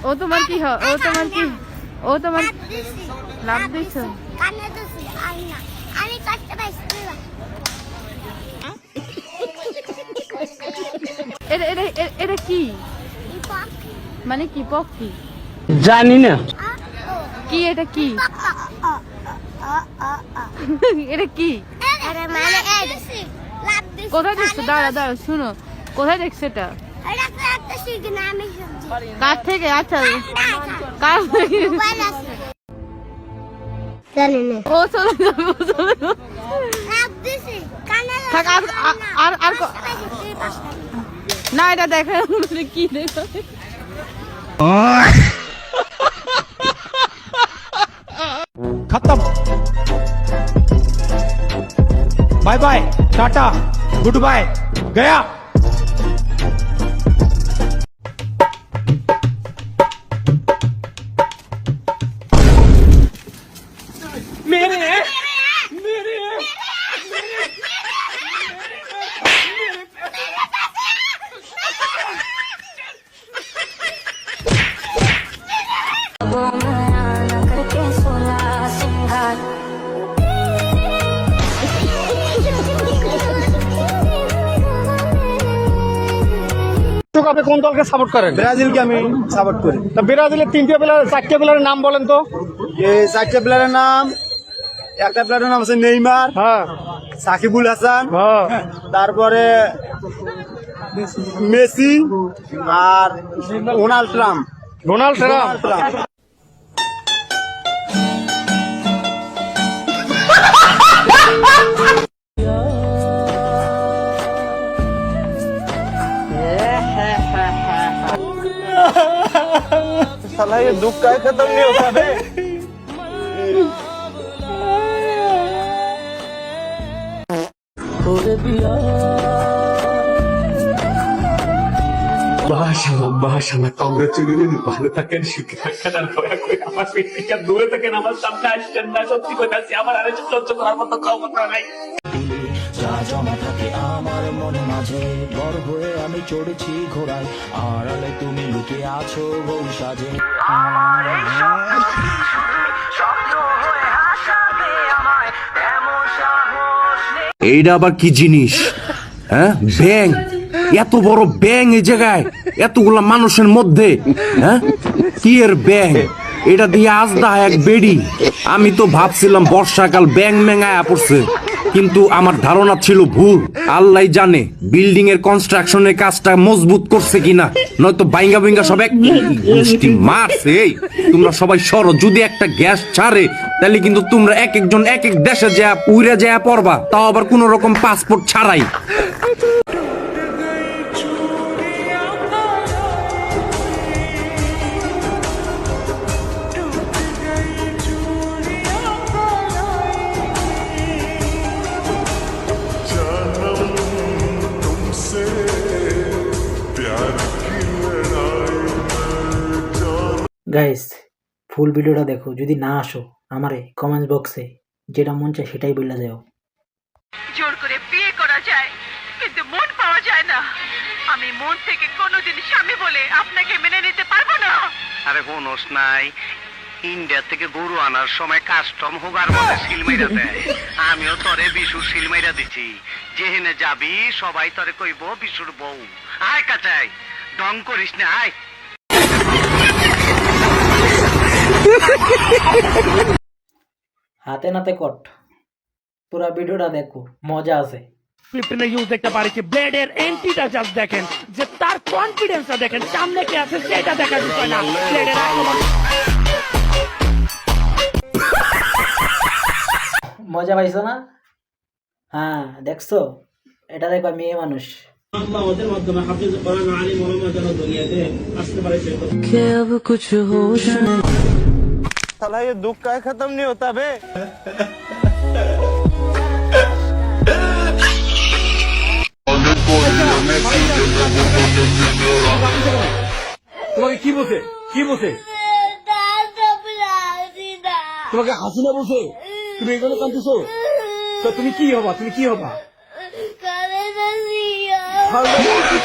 ও তোমার কি হয়? ও তোমার কি? ও তোমার লাভ দিছো? এটা কি মানে কি পক কি জানি না কি এটা কি এটা কি কোথায় দেখছো? দাঁড়া দাঁড়া শুনো, কোথায় দেখছো এটা? কার থেকে? আচ্ছা কার থেকে? ও চলে যাবে, ও চলে যাবে। থাক, আর না এটা দেখা কি দেখো खत्म bye bye tata goodbye गया मेरे मेरे আপনি কোন দলকে সাপোর্ট করেন? ব্রাজিলকে আমি সাপোর্ট করি। তা ব্রাজিলের চারটে প্লেয়ারের নাম বলেন তো। এই চারটে প্লেয়ারের নাম, একটা প্লেয়ারের নাম আছে নেইমার, হ্যাঁ সাকিবুল হাসান, হ্যাঁ তারপরে মেসি আর ডোনাল্ড ট্রাম্প। Donald Trump. साला ये दुख का खत्म नहीं होता बे। মাশাআল্লাহ কংগ্রেচুলেশন, ভালো থাকেন, সুখে থাকেন, আর দয়া করে আমার পেট থেকে দূরে থাকেন, আমার সামনে আসছেন না। সত্যি কথা, আমার আর সহ্য করার মতো ক্ষমতা নাই। যা জমা থাকে আমার মন মাঝে, বড় হয়ে আমি চড়েছি ঘোড়ায়, আড়ালে তুমি লুকে আছো বউ সাজে। আমার এই স্বপ্ন হয়ে হাসাবে আমায়, এমন সাহস নেই। এইটা আবার কি জিনিস? হ্যাঁ, ব্যাং, এত বড় ব্যাং এই জায়গায়, এতগুলা মানুষের মধ্যে। হ্যাঁ, কি এর ব্যাং? এটা দিয়ে আজদা এক বেড়ি। আমি তো ভাবছিলাম বর্ষাকাল ব্যাং ম্যাঙায়া পড়ছে, কিন্তু আমার ধারণা ছিল ভুল। আল্লাহ জানে বিল্ডিং এর কনস্ট্রাকশনের কাজটা মজবুত করছে কিনা, নয়তো বাইঙ্গা বাইঙ্গা সব এক গোষ্ঠী মারছে। এই তোমরা সবাই সরো, যদি একটা গ্যাস ছাড়ে তাহলে কিন্তু তোমরা এক একজন এক এক দেশে যা উড়ে যা পড়বা, তাও আবার কোন রকম পাসপোর্ট ছাড়াই। গাইস ফুল ভিডিওটা দেখো, যদি না আসো আমারে কমেন্ট বক্সে যেটা মন চায় সেটাই বলে যাও। জোর করে বিয়ে করা যায় কিন্তু মন পাওয়া যায় না। আমি মন থেকে কোনোদিন স্বামী বলে আপনাকে মেনে নিতে পারবো না। আরে হোনস নাই, ইন্ডিয়া থেকে গরু আনার সময় কাস্টম হোগার মধ্যে সিল মাইরা দেয়। আমিও তরে বিশুর সিল মাইরা দিছি। যেহেনে যাবি সবাই তরে কইব বিশুর বউ। আয় কাচাই, ডং করিস না, আয়। হাতে নাতে কট, পুরো ভিডিওটা দেখো, মজা আছে। ফ্লিপকার্টে ইউজ দেখতে পারেছি, ব্লেডের এন্টিটা জাস্ট দেখেন, যে তার কনফিডেন্সটা দেখেন, সামনে কি আছে সেটা দেখার বিষয় না, ব্লেডের আক্রমণ। মজা পাইছো না? হ্যাঁ দেখছো, এটা দেখো মেয়ে মানুষ। साला ये दुख का खत्म नहीं होता बे। তোমাকে কি বলছে? কি বলছে তোমাকে? হাসিনা বলছে তুমি এগুলো কাঁদতেছো? তো তুমি কি হবা? তুমি কি হবা? Hallelujah.